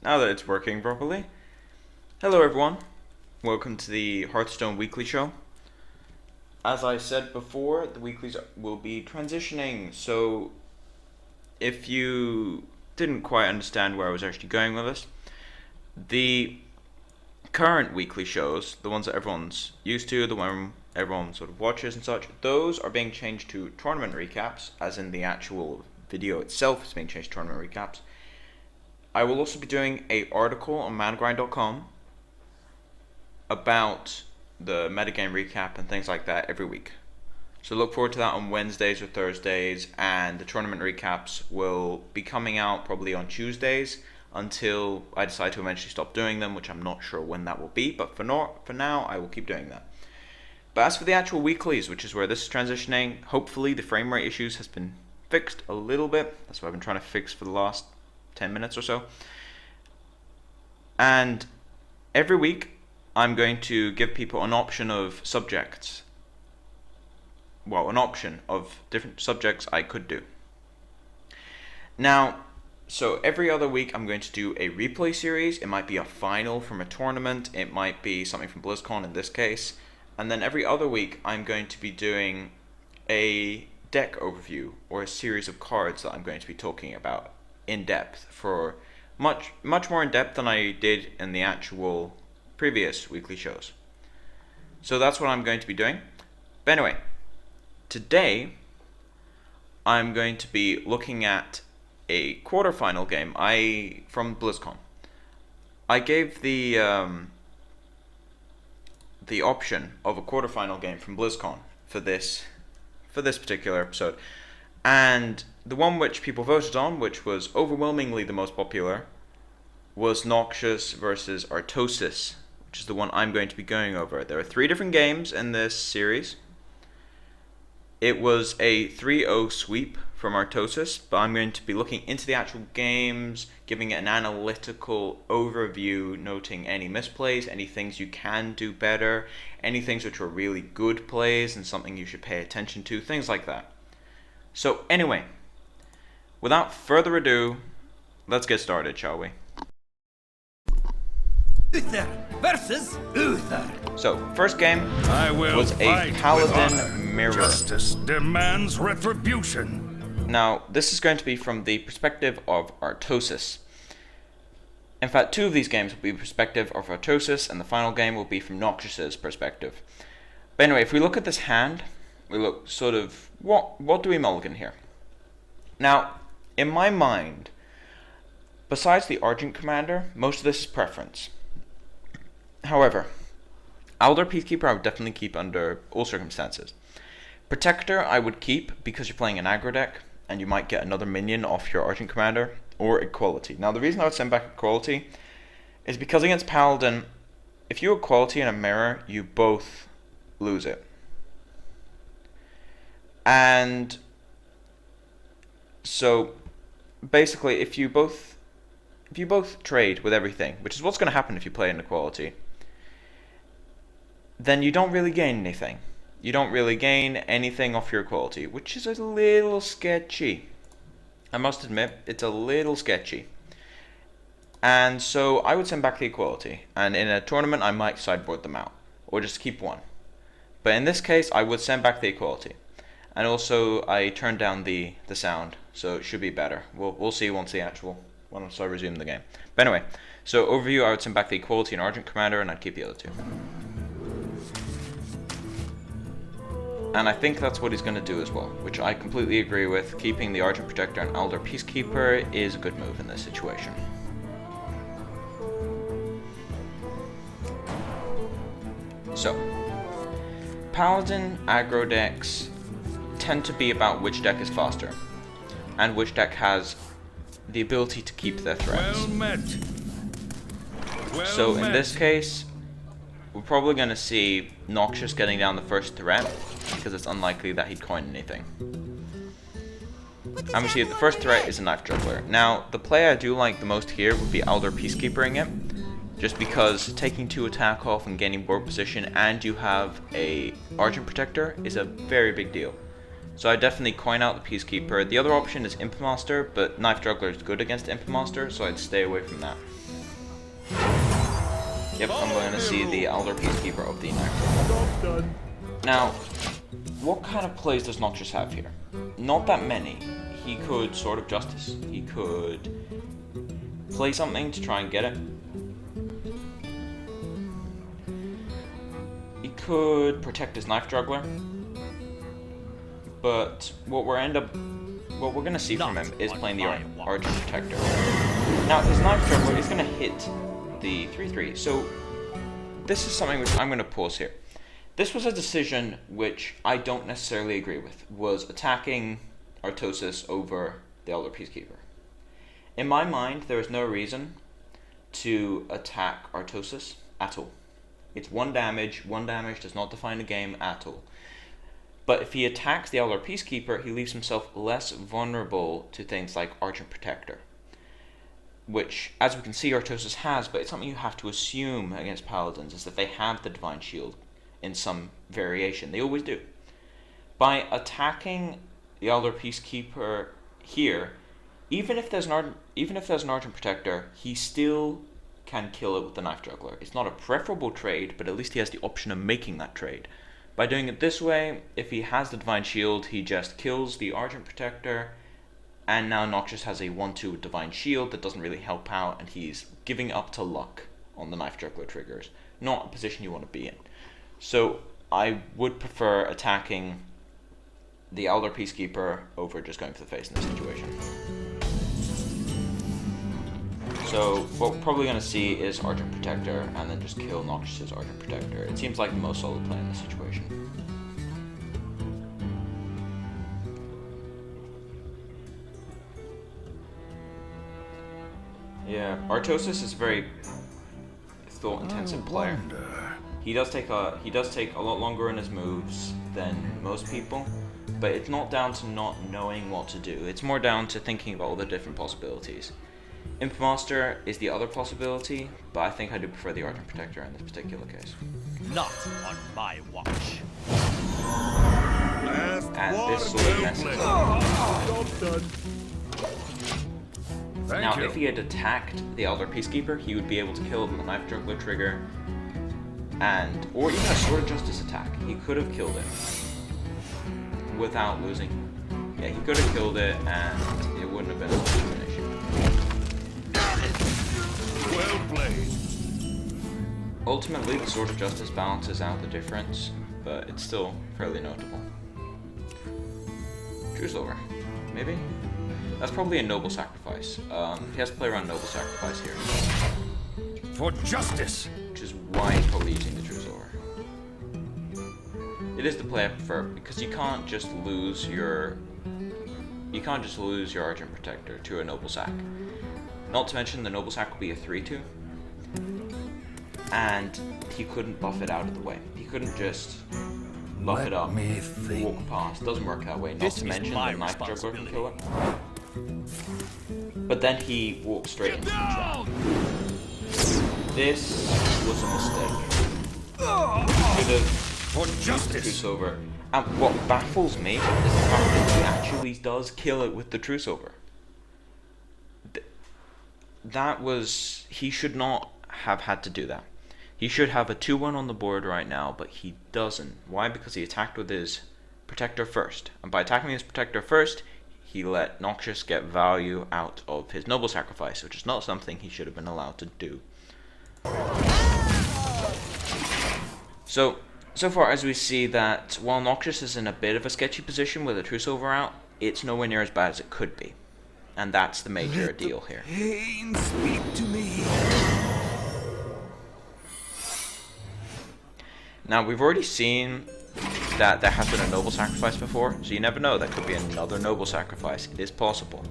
now that it's working properly. Hello everyone, welcome to the HearthStone weekly show. As I said before, the weeklies will be transitioning, so if you didn't quite understand where I was actually going with this, the current weekly shows, the ones that everyone's used to, the one everyone sort of watches and such, those are being changed to tournament recaps, as in the actual video itself is being changed to tournament recaps. I will also be doing an article on managrind.com about the metagame recap and things like that every week. So look forward to that on Wednesdays or Thursdays, and the tournament recaps will be coming out probably on Tuesdays until I decide to eventually stop doing them, which I'm not sure when that will be, but for now I will keep doing that. But as for the actual weeklies, which is where this is transitioning, hopefully the frame rate issues has been fixed a little bit. That's what I've been trying to fix for the last 10 minutes or so. And every week I'm going to give people an option of subjects. Well, an option of different subjects I could do. Now, so every other week I'm going to do a replay series. It might be a final from a tournament. It might be something from BlizzCon in this case. And then every other week I'm going to be doing a deck overview or a series of cards that I'm going to be talking about in depth, for much more in depth than I did in the actual previous weekly shows. So that's what I'm going to be doing. But anyway, today I'm going to be looking at a quarterfinal game from BlizzCon. I gave the option of a quarterfinal game from BlizzCon for this particular episode, and the one which people voted on, which was overwhelmingly the most popular, was Noxious versus Artosis, which is the one I'm going to be going over. There are 3 different games in this series. It was a 3-0 sweep from Artosis, but I'm going to be looking into the actual games, giving it an analytical overview, noting any misplays, any things you can do better, any things which are really good plays and something you should pay attention to, things like that. So anyway, without further ado, let's get started, shall we? Uther versus Uther. So, first game was a Paladin Mirror. Justice demands retribution. Now, this is going to be from the perspective of Artosis. In fact, 2 of these games will be the perspective of Artosis, and the final game will be from Noxious's perspective. But anyway, if we look at this hand, we look sort of, what do we mulligan here? Now, in my mind, besides the Argent Commander, most of this is preference. However, Aldor Peacekeeper I would definitely keep under all circumstances. Protector I would keep because you're playing an aggro deck and you might get another minion off your Argent Commander, or Equality. Now the reason I would send back Equality is because against Paladin, if you Equality and a Mirror, you both lose it. And so basically if you both trade with everything, which is what's going to happen if you play an Equality, then you don't really gain anything. You don't really gain anything off your Equality, which is a little sketchy. I must admit, it's a little sketchy. And so I would send back the Equality, and in a tournament I might sideboard them out, or just keep one. But in this case, I would send back the Equality. And also, I turned down the sound, so it should be better. We'll see once I resume the game. But anyway, so overview, I would send back the Equality and Argent Commander, and I'd keep the other 2. And I think that's what he's going to do as well, which I completely agree with. Keeping the Argent Protector and Aldor Peacekeeper is a good move in this situation. So, Paladin aggro decks tend to be about which deck is faster, and which deck has the ability to keep their threats. Well met. So in this case, we're probably going to see Noxious getting down the first threat, because it's unlikely that he'd coin anything. And we see that the first threat is a Knife Juggler. Now, the play I do like the most here would be Aldor Peacekeepering it, just because taking 2 attack off and gaining board position, and you have a Argent Protector, is a very big deal. So I definitely coin out the Peacekeeper. The other option is Imp Master, but Knife Juggler is good against Imp Master, so I'd stay away from that. Yep, I'm going to see the Elder Peacekeeper of the Knife. Now, what kind of plays does Noxious have here? Not that many. He could Sword of Justice. He could play something to try and get it. He could protect his Knife Juggler. But what we're gonna see from him is playing the Archer Protector. Now his Knife Juggler is gonna hit the 3/3. So this is something which I'm gonna pause here. This was a decision which I don't necessarily agree with, was attacking Artosis over the Elder Peacekeeper. In my mind, there is no reason to attack Artosis at all. It's 1 damage. 1 damage does not define the game at all. But if he attacks the Elder Peacekeeper, he leaves himself less vulnerable to things like Archer Protector, which, as we can see, Artosis has, but it's something you have to assume against Paladins, is that they have the Divine Shield in some variation. They always do. By attacking the Elder Peacekeeper here, even if there's an Archer Protector, he still can kill it with the Knife Juggler. It's not a preferable trade, but at least he has the option of making that trade. By doing it this way, if he has the Divine Shield, he just kills the Argent Protector, and now Noxious has a 1/2 Divine Shield that doesn't really help out, and he's giving up to luck on the Knife Juggler triggers. Not a position you want to be in. So I would prefer attacking the Elder Peacekeeper over just going for the face in this situation. So what we're probably going to see is Argent Protector, and then just kill Noxious's Argent Protector. It seems like the most solid play in this situation. Yeah, Artosis is a very thought-intensive player. He does take a lot longer in his moves than most people, but it's not down to not knowing what to do. It's more down to thinking about all the different possibilities. Impmaster is the other possibility, but I think I do prefer the Argent Protector in this particular case. Not on my watch. And this sort of messes up. Now, if he had attacked the Elder Peacekeeper, he would be able to kill the Knife Juggler trigger, or even a Sword of Justice attack. He could have killed it without losing. Yeah, he could have killed it, and it wouldn't have been as much of an issue. Well played. Ultimately, the Sword of Justice balances out the difference, but it's still fairly notable. True Silver, maybe? That's probably a Noble Sacrifice. He has to play around Noble Sacrifice here. For justice! Which is why he's probably using the True Silver. It is the play I prefer, because you can't just lose your Argent Protector to a Noble Sac. Not to mention the Noble Sac will be a 3/2, and he couldn't buff it out of the way. He couldn't just buff it up, walk past. Doesn't work that way. Not to mention the Knife Juggler can kill it. But then he walks straight into the trap. This was a mistake. Should have used the True Silver. And what baffles me is the fact that he actually does kill it with the True Silver. He should not have had to do that. He should have a 2/1 on the board right now, but he doesn't. Why? Because he attacked with his Protector first. And by attacking his Protector first, he let Noxious get value out of his Noble Sacrifice, which is not something he should have been allowed to do. So far as we see that while Noxious is in a bit of a sketchy position with a True Silver out, it's nowhere near as bad as it could be. And that's the major deal here. Pain, speak to me. Now, we've already seen that there has been a Noble Sacrifice before, so you never know, that could be another Noble Sacrifice. It is possible.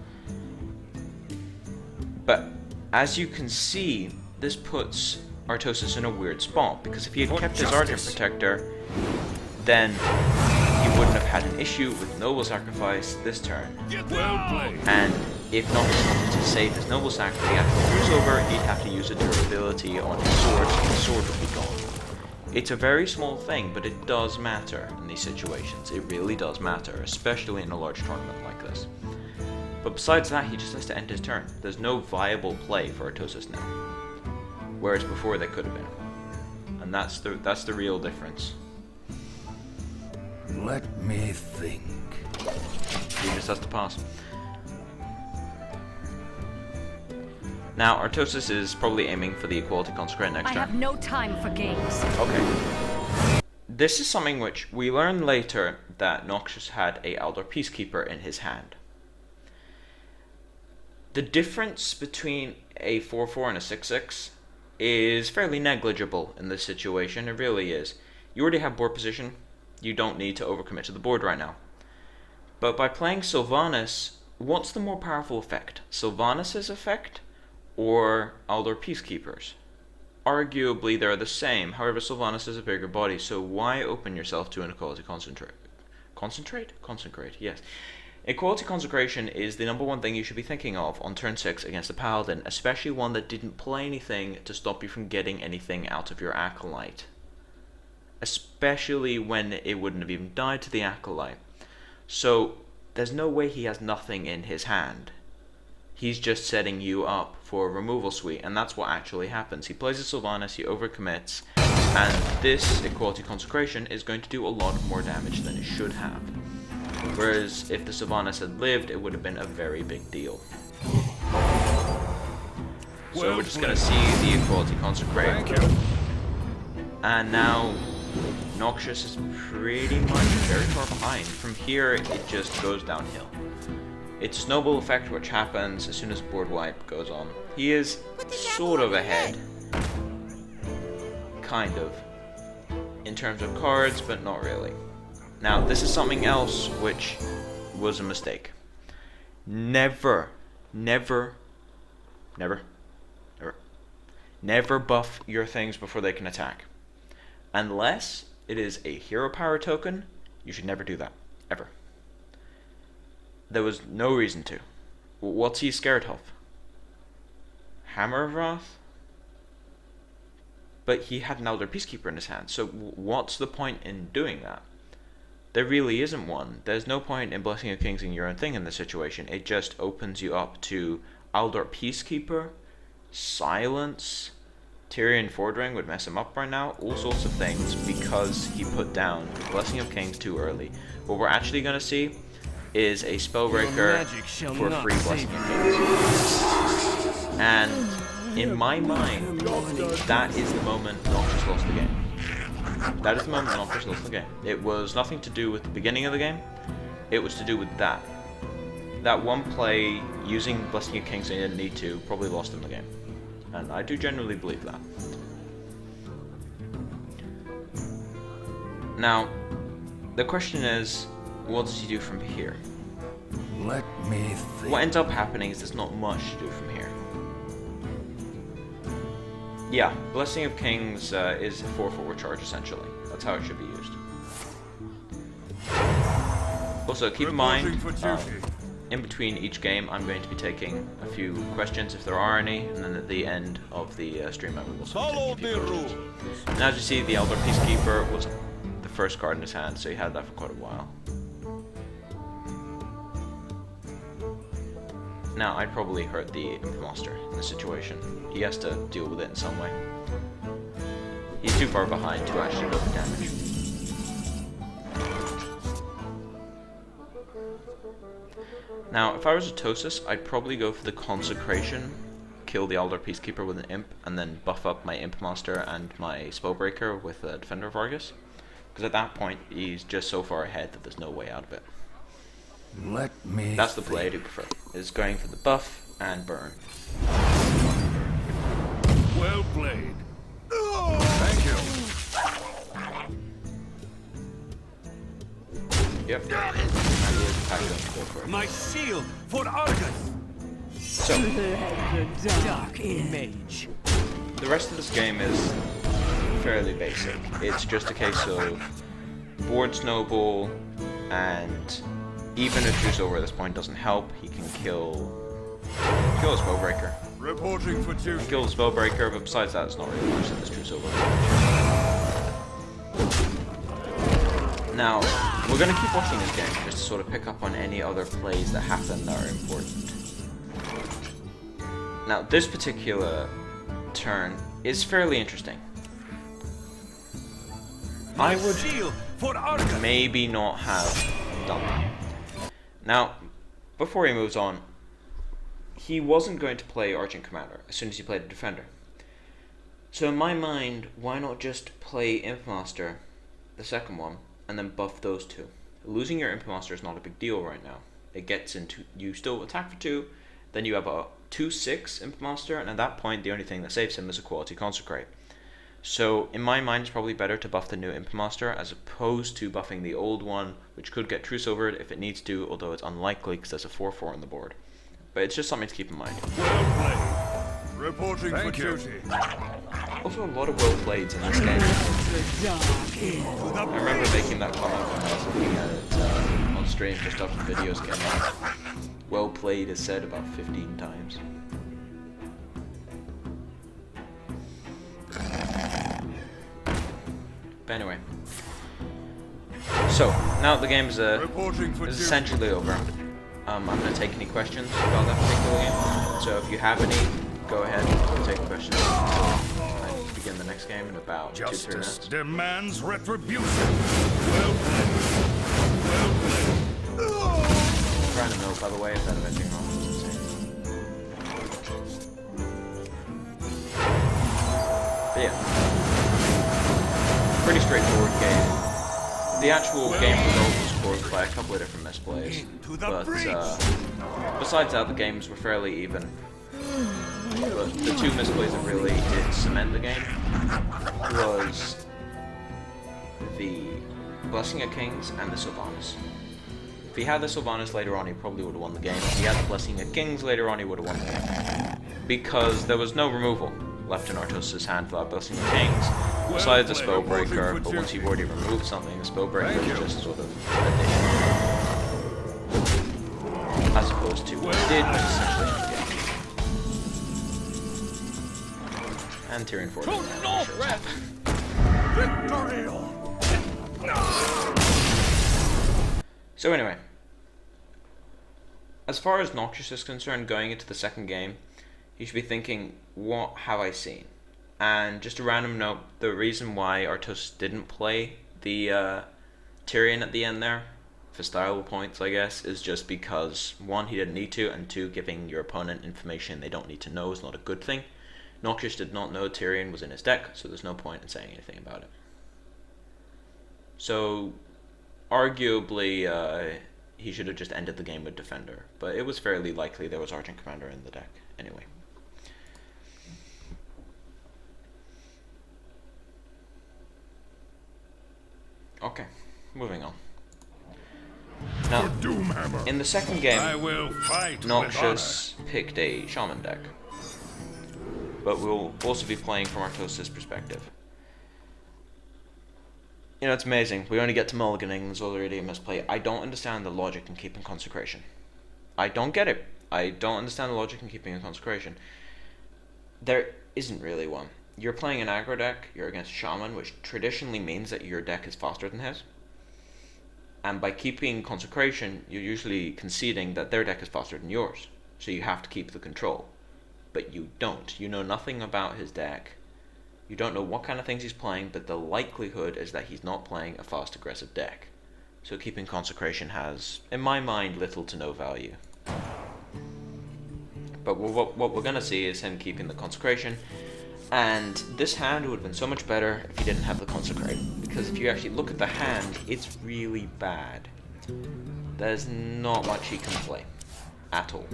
But, as you can see, this puts Artosis in a weird spot, because if he had kept his Argent Protector, then he wouldn't have had an issue with Noble Sacrifice this turn. Well played. And if Noxious wanted to save his Noble Sacrifice after True Silver, he'd have to use a durability on his sword, so the sword would be gone. It's a very small thing, but it does matter in these situations. It really does matter, especially in a large tournament like this. But besides that, he just has to end his turn. There's no viable play for Artosis now. whereas before they could have been. And that's the real difference. Let me think. He just has to pass. Now, Artosis is probably aiming for the Equality Consecrate next I turn. have no time for games. Okay. This is something which we learn later that Noxious had a Elder Peacekeeper in his hand. The difference between a 4-4 and a 6-6 is fairly negligible in this situation. It really is. You already have board position. You don't need to overcommit to the board right now. But by playing Sylvanas, what's the more powerful effect? Sylvanas' effect or Elder Peacekeepers? Arguably they're the same, however Sylvanas is a bigger body, so why open yourself to an Equality Consecrate, yes. Equality Consecration is the number one thing you should be thinking of on turn 6 against a Paladin, especially one that didn't play anything to stop you from getting anything out of your Acolyte. Especially when it wouldn't have even died to the Acolyte. So, there's no way he has nothing in his hand. He's just setting you up for a removal suite, and that's what actually happens. He plays a Sylvanas, he overcommits, and this Equality Consecration is going to do a lot more damage than it should have. Whereas if the Sylvanas had lived, it would have been a very big deal. So we're just going to see the Equality Consecrate. And now Noxious is pretty much very far behind. From here, it just goes downhill. It's snowball effect which happens as soon as board wipe goes on. He is sort of ahead. Kind of. In terms of cards, but not really. Now, this is something else which was a mistake. Never buff your things before they can attack. Unless it is a hero power token, you should never do that. Ever. There was no reason to. What's he scared of? Hammer of Wrath? But he had an Elder Peacekeeper in his hand, so what's the point in doing that? There really isn't one. There's no point in Blessing of Kings in your own thing in this situation. It just opens you up to Elder Peacekeeper, Silence, Tyrion Fordring would mess him up right now, all sorts of things, because he put down Blessing of Kings too early. What we're actually going to see is a Spellbreaker for free Blessing of Kings. And in my mind, that is the moment Noxious lost the game. That is the moment Noxious lost the game. It was nothing to do with the beginning of the game, it was to do with that. That one play, using Blessing of Kings they didn't need to, probably lost him the game. And I do generally believe that. Now, the question is, what does he do from here? Let me think. What ends up happening is there's not much to do from here. Yeah, Blessing of Kings is a 4-4 charge essentially. That's how it should be used. Also, keep in mind, in between each game, I'm going to be taking a few questions if there are any, and then at the end of the stream, I will also be taking a few questions. And as you see, the Elder Peacekeeper was the first card in his hand, so he had that for quite a while. Now, I'd probably hurt the Imp-Master in this situation. He has to deal with it in some way. He's too far behind to actually go for damage. Now, if I was Artosis, I'd probably go for the Consecration, kill the Elder Peacekeeper with an Imp, and then buff up my Imp-Master and my Spellbreaker with a Defender of Argus. Because at that point, he's just so far ahead that there's no way out of it. Let me That's the play I do prefer, is going for the buff and burn. Well played. Thank you. Yep. And he is attacking us. Go for it. My shield for Argus! So, Dark Mage. the rest of this game is fairly basic. It's just a case of board snowball, and even a Truce Over at this point doesn't help. He can kill a Spellbreaker. Reporting for duty. Kill the Spellbreaker, but besides that, it's not really much that this Truce Over. Now, we're going to keep watching this game just to sort of pick up on any other plays that happen that are important. Now, this particular turn, is fairly interesting. I would Shield for Argus. maybe not have done that. Now, before he moves on, he wasn't going to play Argent Commander as soon as he played a Defender. So in my mind, why not just play Impmaster, the second one, and then buff those two? Losing your Impmaster is not a big deal right now. It gets into, you still attack for 2, then you have a 2/6 Impmaster, and at that point the only thing that saves him is a quality Consecrate. So in my mind it's probably better to buff the new Impmaster as opposed to buffing the old one, which could get True Silvered if it needs to, although it's unlikely because there's a 4/4 on the board. But it's just something to keep in mind. Well played. Reporting for duty. Also a lot of well played in this game. I remember making that comment when I was looking at it on stream just after the videos came out. Well played is said about 15 times. But anyway. So, now the game is essentially over. I'm going to take any questions about that particular game. So if you have any, go ahead and take questions. And begin the next game in about 2-3 Justice minutes. demands retribution. Well played. Well played. Trying to know, by the way, if that avenging roll is insane. But yeah. Pretty straightforward game. The actual game result was caused by a couple of different misplays, but besides that, the games were fairly even. But the 2 misplays that really did cement the game was the Blessing of Kings and the Sylvanas. If he had the Sylvanas later on, he probably would have won the game. If he had the Blessing of Kings later on, he would have won the game. Because there was no removal left in Artosis' hand for that Blessing of Kings, besides the Spellbreaker, but once you've already removed something, the Spellbreaker is just sort of additional. As opposed to what it did, which essentially end the game. And Tyrion 4. So anyway, as far as Noxious is concerned, going into the second game, you should be thinking, what have I seen? And just a random note, the reason why Artosis didn't play the Tyrion at the end there, for style points I guess, is just because 1, he didn't need to, and 2, giving your opponent information they don't need to know is not a good thing. Noxious did not know Tyrion was in his deck, so there's no point in saying anything about it. So, arguably, he should have just ended the game with Defender, but it was fairly likely there was Argent Commander in the deck anyway. Okay, moving on. Now, in the second game, I will fight Noxious picked a Shaman deck, but we'll also be playing from Artosis' perspective. You know, it's amazing. We only get to mulliganing, there's already a misplay. I don't understand the logic in keeping Consecration. I don't get it. I don't understand the logic in keeping a Consecration. There isn't really one. You're playing an aggro deck, you're against Shaman, which traditionally means that your deck is faster than his. And by keeping Consecration, you're usually conceding that their deck is faster than yours. So you have to keep the control. But you don't. You know nothing about his deck. You don't know what kind of things he's playing, but the likelihood is that he's not playing a fast aggressive deck. So keeping Consecration has, in my mind, little to no value. But what we're going to see is him keeping the Consecration. And this hand would have been so much better if he didn't have the Consecrate. Because if you actually look at the hand, it's really bad. There's not much he can play. At all.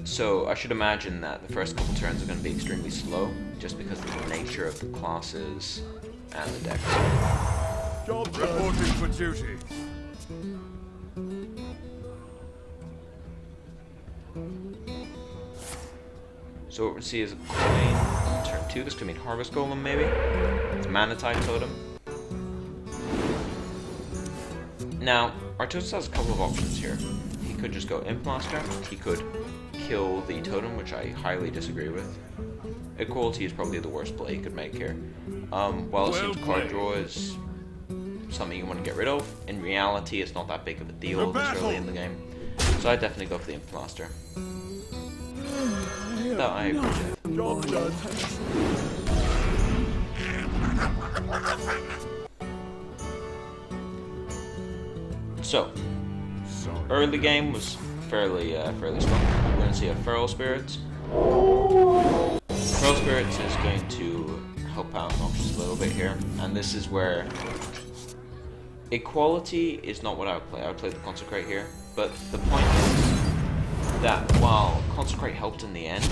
So I should imagine that the first couple turns are going to be extremely slow, just because of the nature of the classes and the decks. Reporting for duty. So what we see is a coin on turn 2. This could mean Harvest Golem, maybe. It's Manatide Totem. Now, Artosis has a couple of options here. He could just go Impmaster. He could kill the Totem, which I highly disagree with. Equality is probably the worst play he could make here. While it seems card draw is something you want to get rid of, in reality it's not that big of a deal this early in the game. So I definitely go for the Imp Master. That I agree with. Job done. So, Sorry. early game was fairly strong. We're going to see a Feral Spirits. Feral Spirits is going to help out Noxious a little bit here, and this is where Equality is not what I would play. I would play the Consecrate here, but the point is that while Consecrate helped in the end,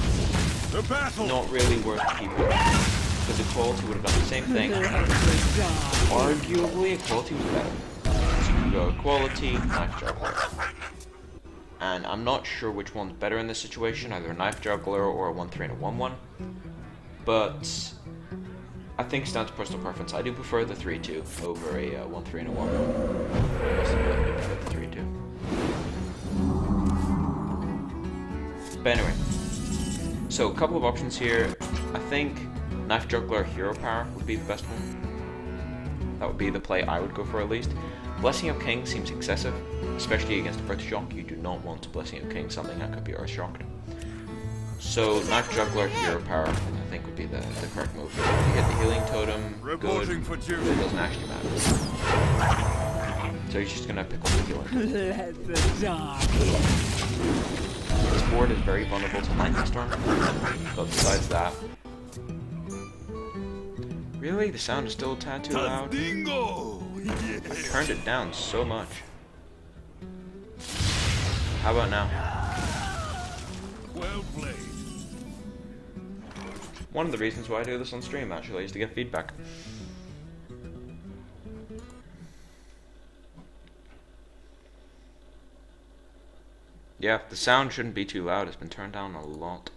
The battle. not really worth keeping, because Equality would have done the same thing. Arguably, Equality was better. So you can go Equality, Knife Juggler. And I'm not sure which one's better in this situation, either a Knife Juggler or a 1-3 and a 1-1. But I think it's down to personal preference. I do prefer the 3-2 over a 1-3 and a 1-1. Most of the people prefer the 3-2. But anyway, so a couple of options here. I think Knife Juggler Hero Power would be the best one. That would be the play I would go for at least. Blessing of Kings seems excessive, especially against Earthshock. You do not want to Blessing of Kings something that could be Earthshocked. So Knife Juggler Hero Power I think would be the correct move. If you hit the Healing Totem, good, Reporting for but duty. it doesn't actually matter. So he's just gonna pick up the Healing Totem. Let the dark This board is very vulnerable to Lightning Storm, but besides that... Really? The sound is still a tad too loud? Dingo. I turned it down so much. How about now? Well played. One of the reasons why I do this on stream, actually, is to get feedback. Yeah, the sound shouldn't be too loud. It's been turned down a lot.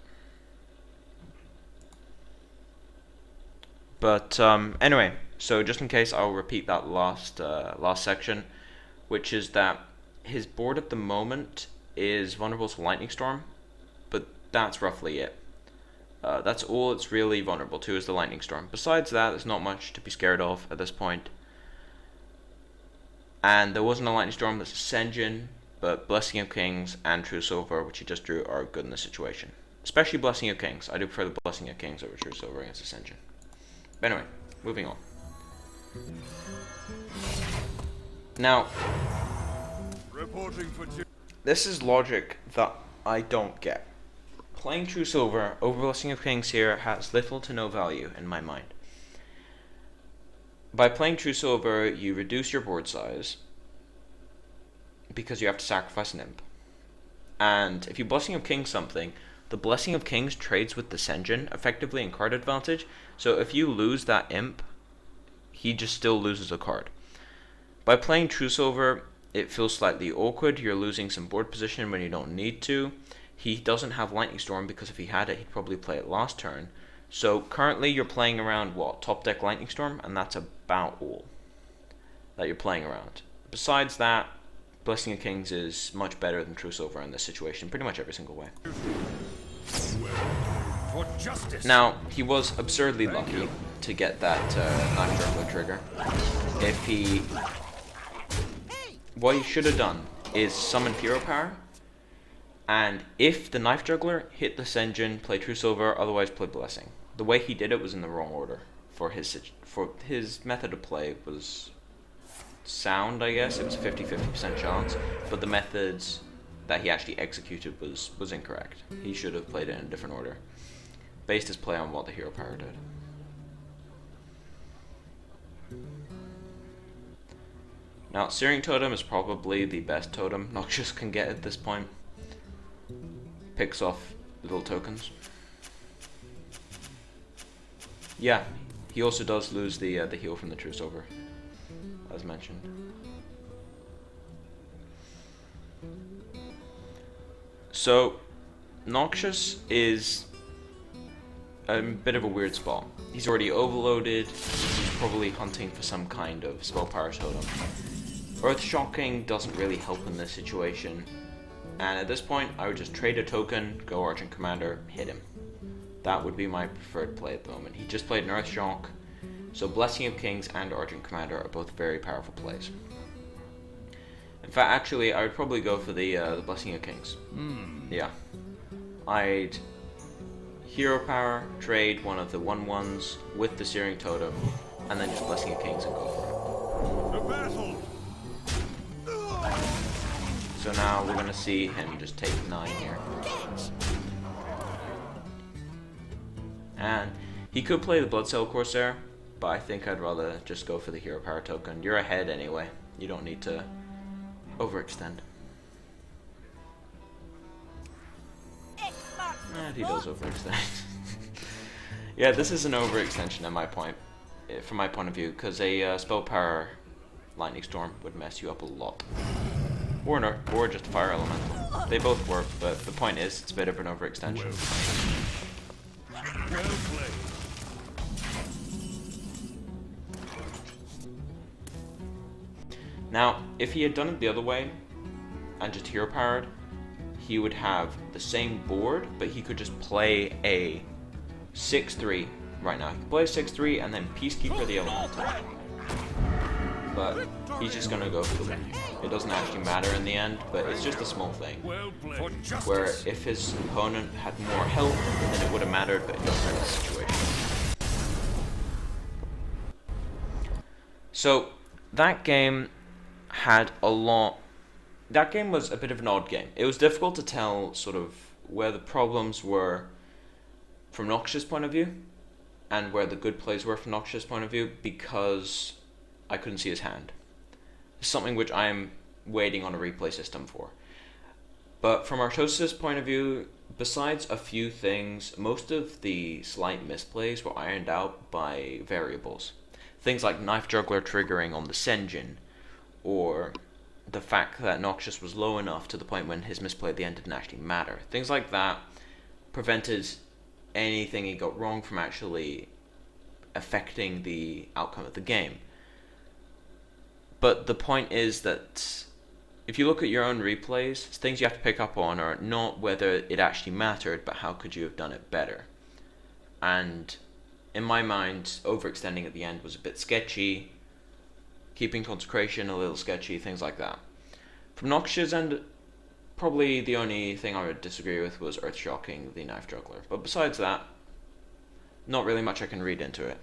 But anyway, so just in case, I'll repeat that last section, which is that his board at the moment is vulnerable to Lightning Storm, but that's roughly it. That's all it's really vulnerable to is the Lightning Storm. Besides that, there's not much to be scared of at this point. And there wasn't a Lightning Storm, that's Ascension, but Blessing of Kings and True Silver, which he just drew, are good in this situation. Especially Blessing of Kings. I do prefer the Blessing of Kings over True Silver against Ascension. But anyway, moving on. Now, Reporting for duty. this is logic that I don't get. Playing True Silver over Blessing of Kings here has little to no value in my mind. By playing True Silver, you reduce your board size because you have to sacrifice an imp. And if you Blessing of Kings something, the Blessing of Kings trades with Descension effectively in card advantage. So if you lose that imp, he just still loses a card. By playing True Silver, it feels slightly awkward. You're losing some board position when you don't need to. He doesn't have Lightning Storm because if he had it, he'd probably play it last turn. So currently you're playing around, what, top deck Lightning Storm? And that's about all that you're playing around. Besides that, Blessing of Kings is much better than True Silver in this situation, pretty much every single way. For justice. Now, he was absurdly lucky to get that Knife Juggler trigger. If he... What he should have done is summon Hero Power, and if the Knife Juggler hit the Ascension, play True Silver, otherwise play Blessing. The way he did it was in the wrong order. For his method of play was sound, I guess. It was a 50-50% chance, but the methods that he actually executed was incorrect. He should have played it in a different order. Based his play on what the Hero Power did. Now, Searing Totem is probably the best totem Noxious can get at this point. Picks off little tokens. Yeah, he also does lose the heal from the True Silver, as mentioned. So, Noxious is a bit of a weird spot. He's already overloaded, he's probably hunting for some kind of spell power totem. Earthshocking doesn't really help in this situation, and at this point I would just trade a token, go Argent Commander, hit him. That would be my preferred play at the moment. He just played an Earthshock, so Blessing of Kings and Argent Commander are both very powerful plays. In fact, actually, I would probably go for the Blessing of Kings. Yeah. I'd hero power, trade one of the 1/1s with the Searing Totem, and then just Blessing of Kings and go for The battle! it. So now we're gonna see him just take 9 here. And he could play the Blood Cell Corsair, but I think I'd rather just go for the hero power token. You're ahead anyway. You don't need to overextend. And he does overextend. Yeah, this is an overextension from my point of view, because a spell power lightning storm would mess you up a lot. Or just fire elemental. They both work, but the point is it's a bit of an overextension. Well played. Now, if he had done it the other way and just hero powered, he would have the same board, but he could just play a 6/3 right now. He could play a 6/3 and then Peacekeeper the Elemental. But he's just gonna go for the win. It doesn't actually matter in the end, but it's just a small thing. Well played. For justice. Where if his opponent had more health, then it would have mattered, but it doesn't in this situation. So, that game had a lot... That game was a bit of an odd game. It was difficult to tell sort of where the problems were from Noxious' point of view, and where the good plays were from Noxious' point of view, because I couldn't see his hand. It's something which I'm waiting on a replay system for. But from Artosis' point of view, besides a few things, most of the slight misplays were ironed out by variables. Things like Knife Juggler triggering on the Senjin, or the fact that Noxious was low enough to the point when his misplay at the end didn't actually matter. Things like that prevented anything he got wrong from actually affecting the outcome of the game. But the point is that if you look at your own replays, things you have to pick up on are not whether it actually mattered, but how could you have done it better. And in my mind, overextending at the end was a bit sketchy, keeping Consecration a little sketchy, things like that. From Noxious' end, probably the only thing I would disagree with was Earthshocking the Knife Juggler. But besides that, not really much I can read into it.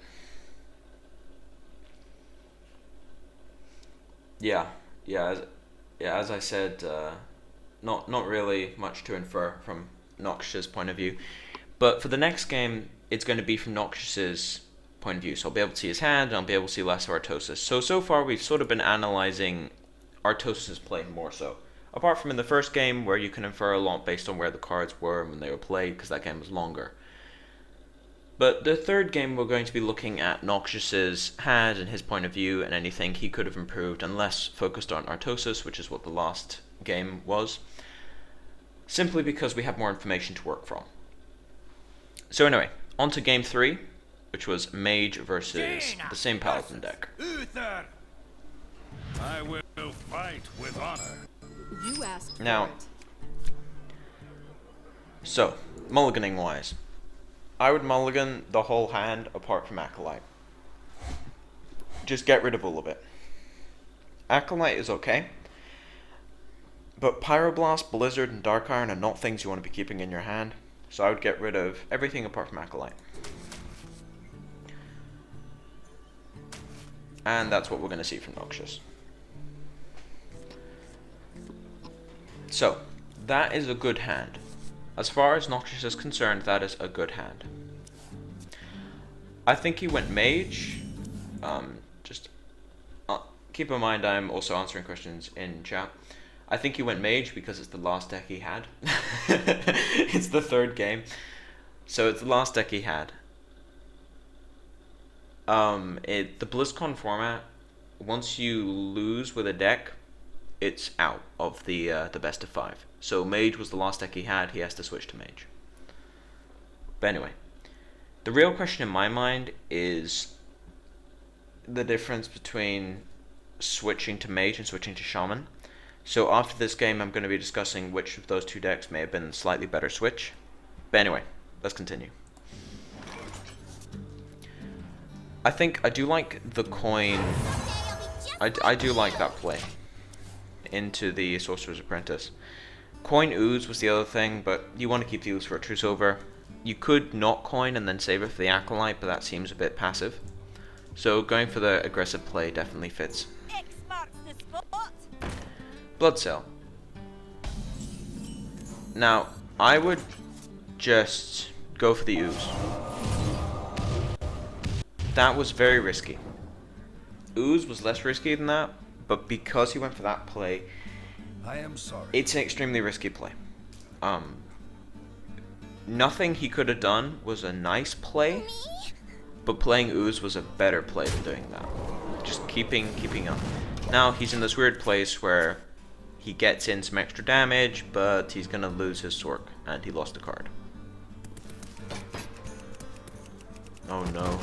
As I said, not really much to infer from Noxious' point of view. But for the next game, it's going to be from Noxious' point of view. So I'll be able to see his hand, and I'll be able to see less of Artosis. So far we've sort of been analyzing Artosis' play more so. Apart from in the first game, where you can infer a lot based on where the cards were when they were played, because that game was longer. But the third game, we're going to be looking at Noxious' hand and his point of view and anything he could have improved, and less focused on Artosis, which is what the last game was. Simply because we have more information to work from. So anyway, on to game 3, which was Mage versus the same Paladin deck. Uther! I will fight with honor. You asked for Now, it. so, mulliganing wise, I would mulligan the whole hand apart from Acolyte. Just get rid of all of it. Acolyte is okay, but Pyroblast, Blizzard, and Dark Iron are not things you want to be keeping in your hand, so I would get rid of everything apart from Acolyte. And that's what we're going to see from Noxious. So, that is a good hand. As far as Noxious is concerned, that is a good hand. I think he went Mage. Keep in mind I'm also answering questions in chat. I think he went Mage because it's the last deck he had. It's the third game. So it's the last deck he had. The BlizzCon format, once you lose with a deck, it's out of the best of 5. So Mage was the last deck he had. He has to switch to Mage. But anyway, the real question in my mind is the difference between switching to Mage and switching to Shaman. So after this game, I'm going to be discussing which of those two decks may have been a slightly better switch. But anyway, let's continue. I think I do like the coin. I do like that play. into the Sorcerer's Apprentice. Coin Ooze was the other thing, but you want to keep the Ooze for a Truce Over. You could not coin and then save it for the Acolyte, but that seems a bit passive. So going for the aggressive play definitely fits. X marks the spot. Blood Cell. Now, I would just go for the Ooze. That was very risky. Ooze was less risky than that, but because he went for that play, I am sorry. it's an extremely risky play. Nothing he could have done was a nice play, but playing Ooze was a better play than doing that. Just keeping up. Now he's in this weird place where he gets in some extra damage, but he's gonna lose his Sork, and he lost a card. Oh no.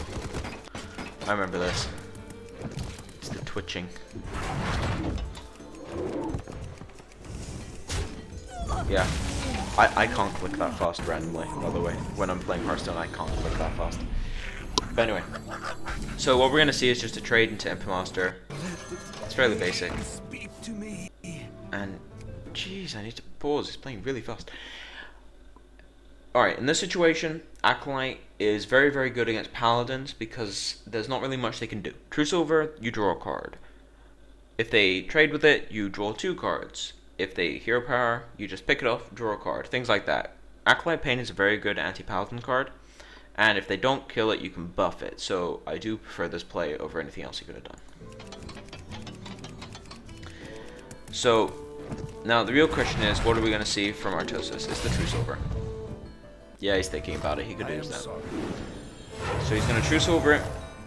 I remember this. It's the twitching. Yeah. I can't click that fast randomly, by the way. When I'm playing Hearthstone, I can't click that fast. But anyway. So what we're gonna see is just a trade into Impmaster. It's fairly basic. Speak to me. And jeez, I need to pause. It's playing really fast. Alright, in this situation, Acolyte is very, very good against Paladins because there's not really much they can do. Truce Over, you draw a card. If they trade with it, you draw 2 cards. If they Hero Power, you just pick it off, draw a card. Things like that. Acolyte Pain is a very good anti-Paladin card. And if they don't kill it, you can buff it. So I do prefer this play over anything else you could have done. So, now the real question is, what are we going to see from Artosis? Is the Truce Over? Yeah, he's thinking about it. He could use that. Sorry. So he's going to Truce Over it.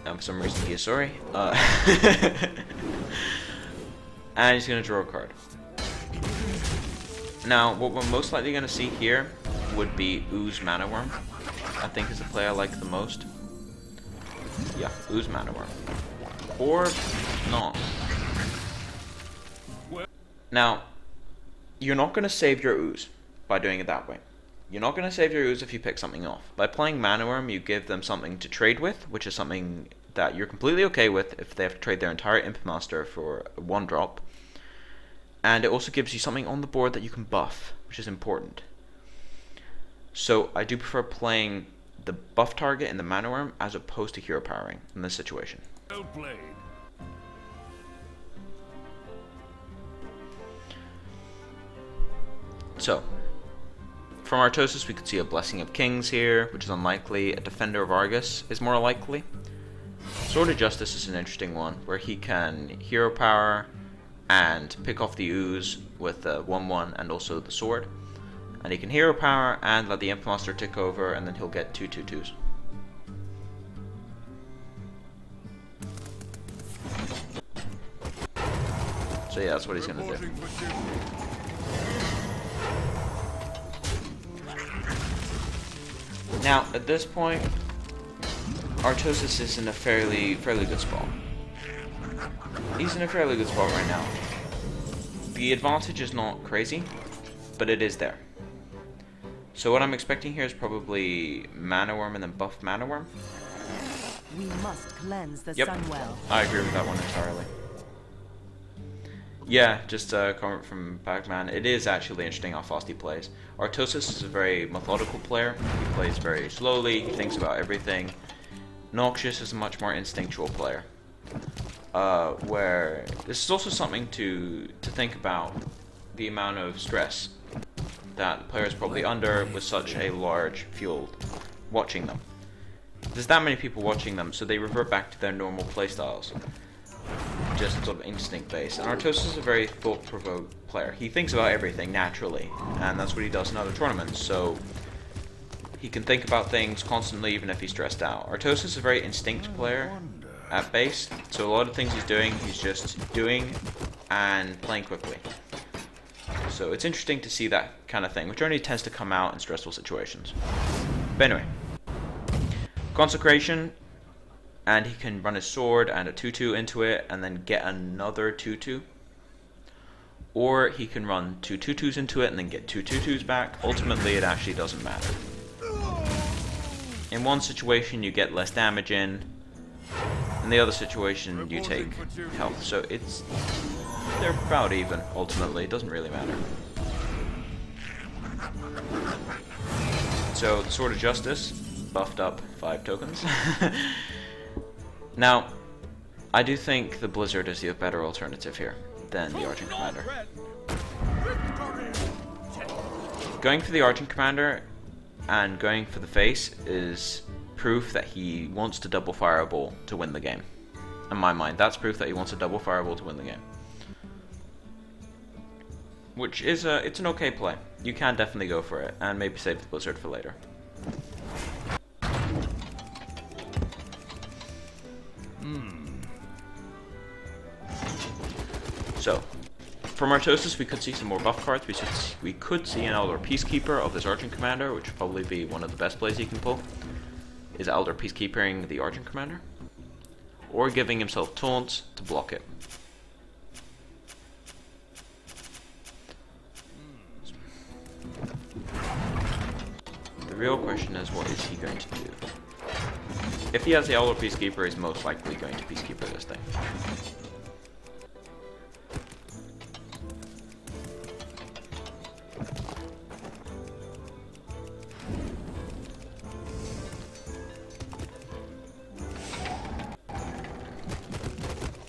And for some reason he is sorry. And he's going to draw a card. Now, what we're most likely going to see here would be Ooze Mana Worm. I think is the play I like the most. Yeah, Ooze Mana Worm. Or not. Now, you're not going to save your Ooze by doing it that way. You're not going to save your Ooze if you pick something off. By playing Mana Worm, you give them something to trade with, which is something that you're completely okay with if they have to trade their entire Impmaster for a 1-drop. And it also gives you something on the board that you can buff, which is important. So I do prefer playing the buff target in the Mana Worm as opposed to Hero Powering in this situation. Well played. So, from Artosis we could see a Blessing of Kings here, which is unlikely. A Defender of Argus is more likely. Sword of Justice is an interesting one, where he can Hero Power and pick off the Ooze with the 1/1 and also the sword. And he can Hero Power and let the Impmaster tick over, and then he'll get 2 2/2s. So yeah, that's what he's gonna do. Reporting for duty. Now, at this point, Artosis is in a fairly good spot. He's in a fairly good spot right now. The advantage is not crazy, but it is there. So what I'm expecting here is probably Mana Worm and then buff Mana Worm. We must cleanse the Yep. Sunwell. I agree with that one entirely. Yeah, just a comment from Pac-Man. It is actually interesting how fast he plays. Artosis is a very methodical player. He plays very slowly, he thinks about everything. Noxious is a much more instinctual player. Where this is also something to think about, the amount of stress that the player is probably under with such a large field watching them. There's that many people watching them, so they revert back to their normal playstyles. Just sort of instinct based. And Artosis is a very thought-provoked player. He thinks about everything naturally, and that's what he does in other tournaments, so he can think about things constantly even if he's stressed out. Artosis is a very instinct player at base, so a lot of things he's doing, he's just doing and playing quickly. So it's interesting to see that kind of thing, which only tends to come out in stressful situations. But anyway, Consecration, and he can run his sword and a 2/2 into it and then get another 2/2. Or he can run 2 2/2s into it and then get 2 2/2s back. Ultimately, it actually doesn't matter. In one situation, you get less damage in the other situation, you take health. So it's they're about even, ultimately. It doesn't really matter. So, the Sword of Justice, buffed up 5 tokens. Now, I do think the Blizzard is the better alternative here than the Argent Commander. Going for the Argent Commander and going for the face is proof that he wants to double Fireball to win the game. In my mind, that's proof that he wants to double Fireball to win the game. Which is it's an okay play. You can definitely go for it, and maybe save the Blizzard for later. So, from Artosis we could see some more buff cards. We could see an Elder Peacekeeper of this Argent Commander, which would probably be one of the best plays he can pull. Is Elder Peacekeepering the Argent Commander? Or giving himself taunts to block it. The real question is, what is he going to do? If he has the Elder Peacekeeper, he's most likely going to Peacekeeper this thing.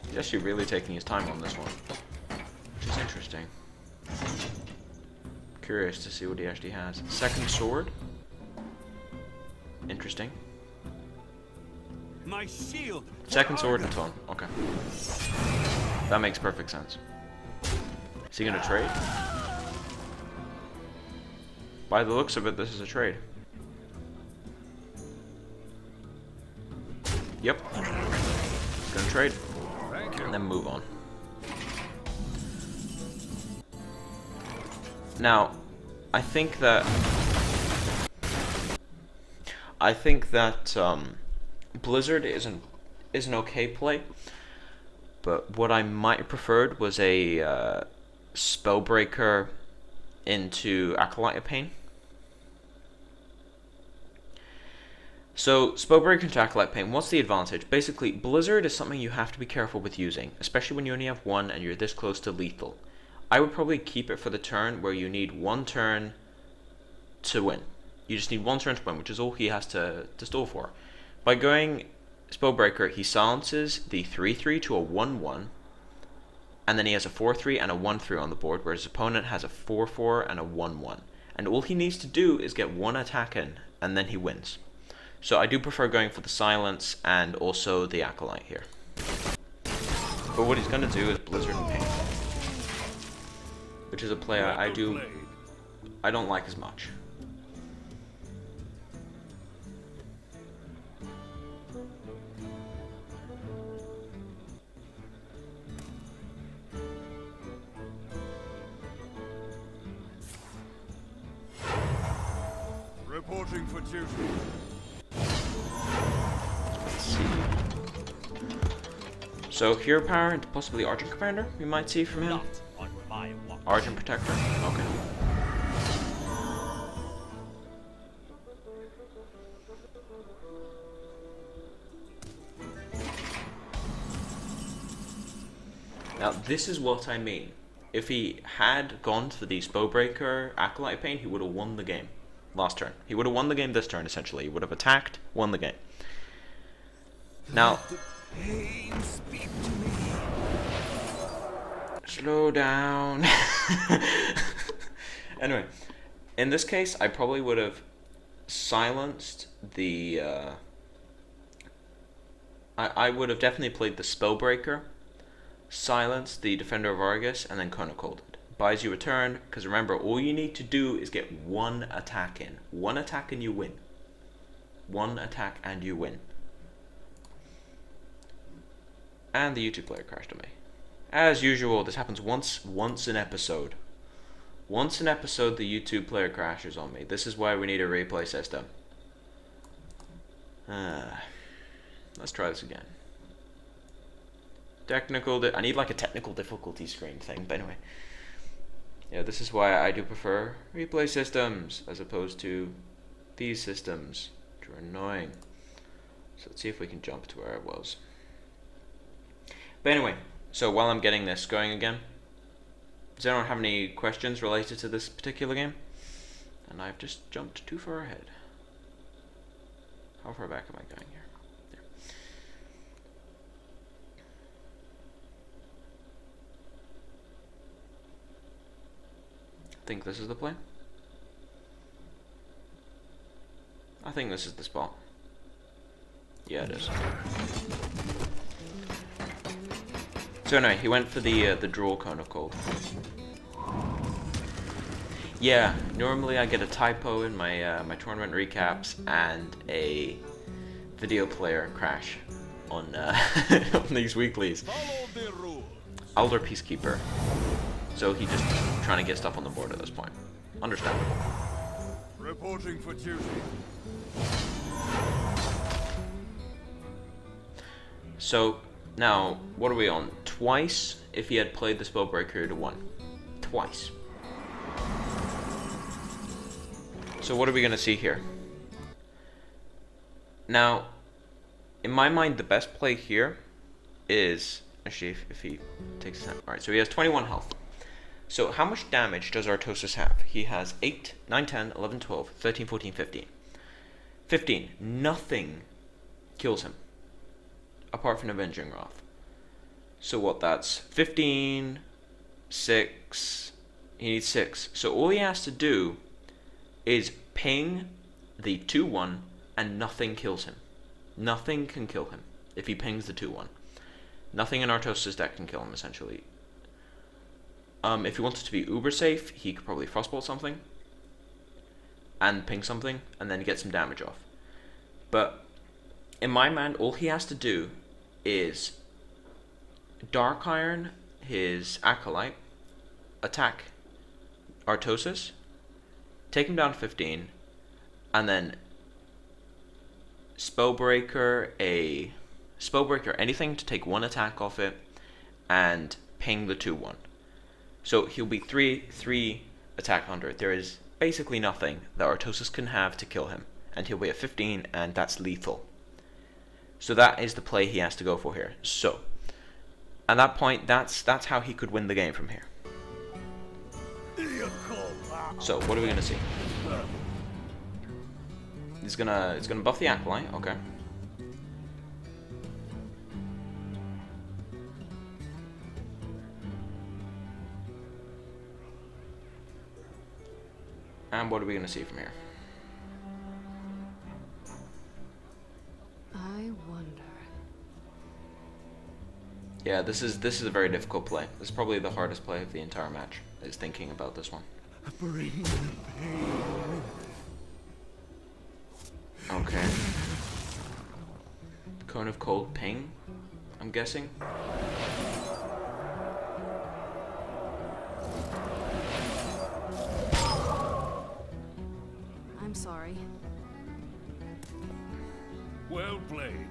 He's actually really taking his time on this one, which is interesting. Curious to see what he actually has. Second sword. Interesting. My shield. Second sword and taunt. Okay. That makes perfect sense. Is he gonna trade? By the looks of it, this is a trade. Yep. He's gonna trade. And then move on. Now, I think that Blizzard is an okay play, but what I might have preferred was a Spellbreaker into Acolyte of Pain. So, Spellbreaker into Acolyte of Pain, what's the advantage? Basically, Blizzard is something you have to be careful with using, especially when you only have one and you're this close to lethal. I would probably keep it for the turn where you need one turn to win. You just need one turn to win, which is all he has to stall for. By going Spellbreaker, he silences the 3-3 to a 1-1, and then he has a 4-3 and a 1-3 on the board, whereas his opponent has a 4-4 and a 1-1. And all he needs to do is get one attack in, and then he wins. So I do prefer going for the silence and also the Acolyte here. But what he's going to do is Blizzard and Pain, which is a play I don't like as much. Reporting for duty. Let's see. So Hero Power and possibly Argent Commander we might see from him. Not on my watch. Argent Protector. Okay. Now this is what I mean. If he had gone for the Spellbreaker Acolyte Pain, he would have won the game last turn. He would have won the game this turn, essentially. He would have attacked, won the game. Now, Pain, speak to me. slow down. Anyway, in this case, I probably would have silenced the... I would have definitely played the Spellbreaker, silenced the Defender of Argus, and then Kona Cold it. Buys you a turn, because remember, all you need to do is get one attack in. One attack and you win. One attack and you win. And the YouTube player crashed on me. As usual, this happens once an episode. Once an episode, the YouTube player crashes on me. This is why we need a replay system. Let's try this again. I need like a technical difficulty screen thing, but anyway. Yeah, this is why I do prefer replay systems as opposed to these systems, which are annoying. So let's see if we can jump to where I was. But anyway, so while I'm getting this going again, Does anyone have any questions related to this particular game? And I've just jumped too far ahead. How far back am I going here? There. I think this is the play. I think this is the spot. Yeah, it is. So anyway, he went for the draw cone of cold. Yeah, normally I get a typo in my my tournament recaps and a video player crash on on these weeklies. Follow the rules. Elder Peacekeeper. So he just trying to get stuff on the board at this point. Understandable. Reporting for duty. So now, what are we on? Twice. If he had played the Spellbreaker, he'd have won. Twice. So what are we going to see here? Now, in my mind, the best play here is... Actually, if he takes his hand. Alright, so he has 21 health. So how much damage does Artosis have? He has 8, 9, 10, 11, 12, 13, 14, 15. 15. Nothing kills him. Apart from Avenging Wrath. So what, that's 15, 6, he needs 6. So all he has to do is ping the 2-1 and nothing kills him. Nothing can kill him if he pings the 2-1. Nothing in Artosis' deck can kill him, essentially. If he wanted to be uber safe, he could probably Frostbolt something and ping something and then get some damage off. But in my mind, all he has to do is Dark Iron his Acolyte, attack Artosis, take him down to 15, and then Spellbreaker anything to take 1 attack off it, and ping the 2-1. So he'll be 3 attack under it. There is basically nothing that Artosis can have to kill him, and he'll be at 15, and that's lethal. So that is the play he has to go for here. So at that point, that's how he could win the game from here. So what are we gonna see? It's gonna buff the Acolyte, okay. And what are we gonna see from here? I wonder. Yeah, this is a very difficult play. This is probably the hardest play of the entire match, is thinking about this one. Bring pain. Okay. Cone of Cold ping, I'm guessing. I'm sorry. Well played.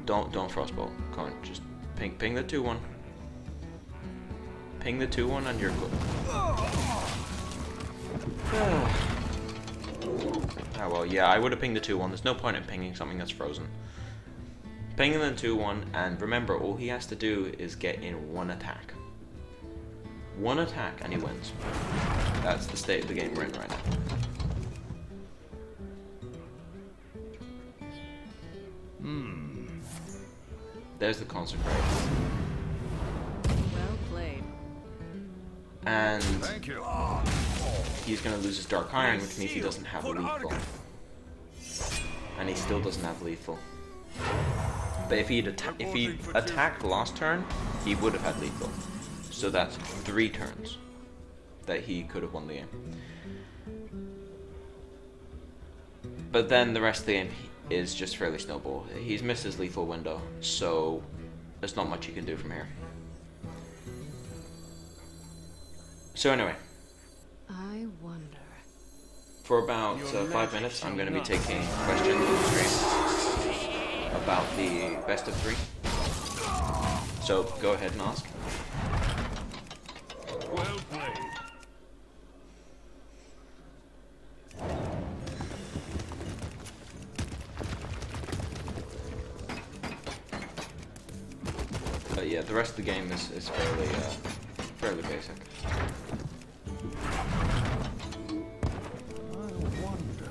Don't Frostbolt. Cone, just ping the 2-1. Ping the 2-1 and you're good. Oh well, yeah, I would have pinged the 2-1. There's no point in pinging something that's frozen. Pinging the 2-1, and remember, all he has to do is get in 1 attack. 1 attack and he wins. That's the state of the game we're in right now. There's the Consecrate. Well played. And Thank you. he's going to lose his Dark Iron, which means he doesn't have lethal. And he still doesn't have lethal. But if he attacked last turn, he would have had lethal. So that's 3 turns that he could have won the game. But then the rest of the game is just fairly snowball. He's missed his lethal window, so there's not much you can do from here. So anyway, I wonder. for about 5 minutes, I'm going to be taking questions on the stream about the best of 3. So go ahead and ask. Well played. But yeah, the rest of the game is fairly fairly basic. I wonder.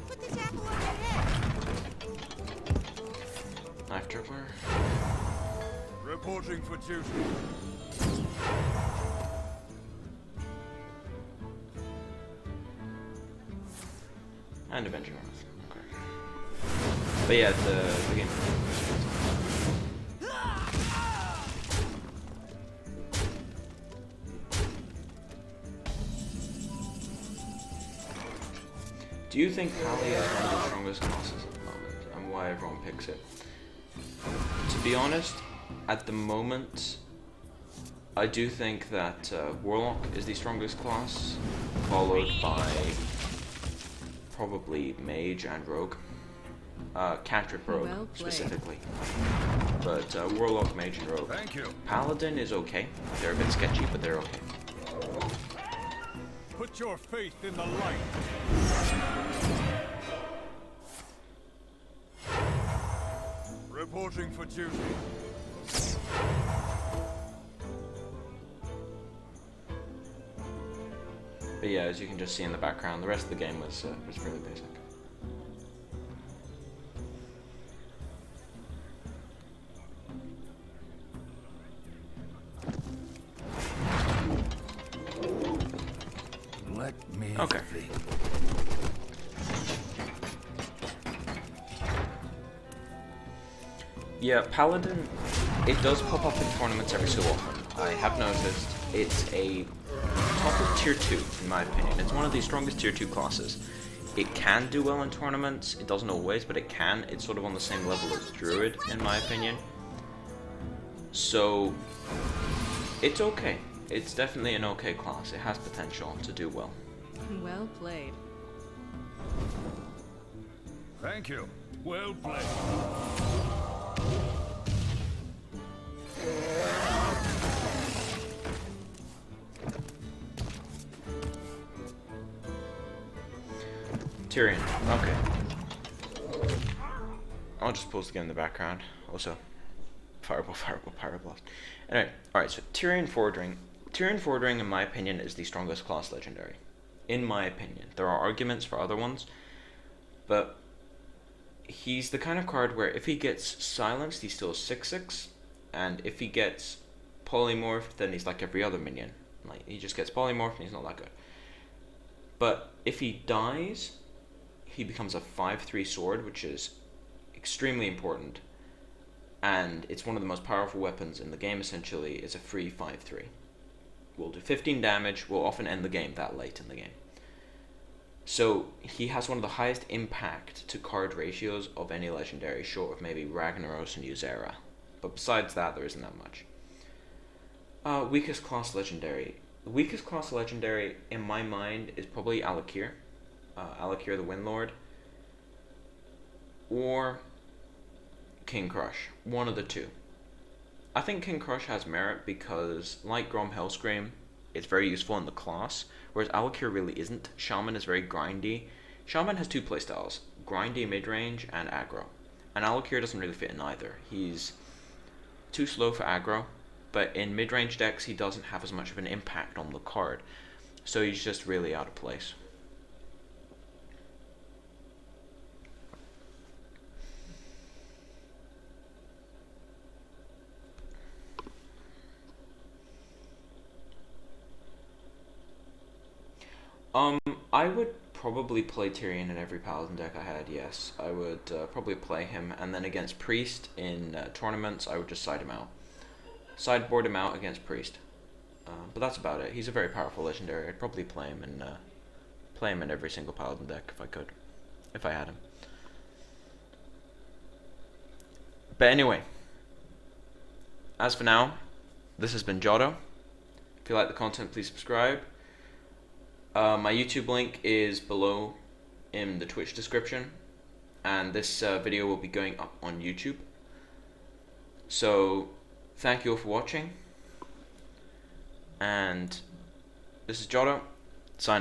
Put this apple on your head. Knife dribbler. Reporting for duty. And Avenging Wrath. Okay. But yeah, the game. Do you think Pally is one of the strongest classes at the moment, and why everyone picks it? To be honest, at the moment, I do think that Warlock is the strongest class, followed by probably Mage and Rogue. Cantrip Rogue, Well played. specifically. But Warlock, Mage, and Rogue. Thank you. Paladin is okay. They're a bit sketchy, but they're okay. Put your faith in the light. Reporting for duty. But yeah, as you can just see in the background, the rest of the game was really basic. Let me Okay. think. Yeah, Paladin, it does pop up in tournaments every so often. I have noticed it's a top of tier 2, in my opinion. It's one of the strongest tier 2 classes. It can do well in tournaments, it doesn't always, but it can. It's sort of on the same level as Druid, in my opinion. So, it's okay. It's definitely an okay class. It has potential to do well. Well played. Thank you. Well played. Tyrion, okay. I'll just pause the game in the background. Also, Fireball, Fireball, Pyro Blast. Anyway, alright, so Tyrion Fordring. Tyrion Fordring, in my opinion, is the strongest class legendary. In my opinion. There are arguments for other ones, but he's the kind of card where if he gets silenced, he's still 6/6, and if he gets polymorphed, then he's like every other minion. Like, he just gets polymorphed and he's not that good. But if he dies, he becomes a 5/3 sword, which is extremely important, and it's one of the most powerful weapons in the game. Essentially, it's a free 5/3. Will do 15 damage, will often end the game that late in the game. So he has one of the highest impact to card ratios of any legendary, short of maybe Ragnaros and Ysera. But besides that, there isn't that much. Weakest class legendary. The weakest class legendary, in my mind, is probably Alakir. Alakir the Windlord. Or King Crush. One of the two. I think King Crush has merit because, like Grom Hellscream, it's very useful in the class, whereas Alakir really isn't. Shaman is very grindy. Shaman has two playstyles, grindy mid-range and aggro. And Alakir doesn't really fit in either. He's too slow for aggro, but in mid-range decks he doesn't have as much of an impact on the card. So he's just really out of place. I would probably play Tyrion in every Paladin deck I had, yes. I would probably play him, and then against Priest in tournaments, I would just side him out. Sideboard him out against Priest. But that's about it. He's a very powerful legendary. I'd probably play him in every single Paladin deck if I could. If I had him. But anyway, as for now, this has been Jotto. If you like the content, please subscribe. My YouTube link is below in the Twitch description, and this video will be going up on YouTube. So, thank you all for watching, and this is Jotto, signing off.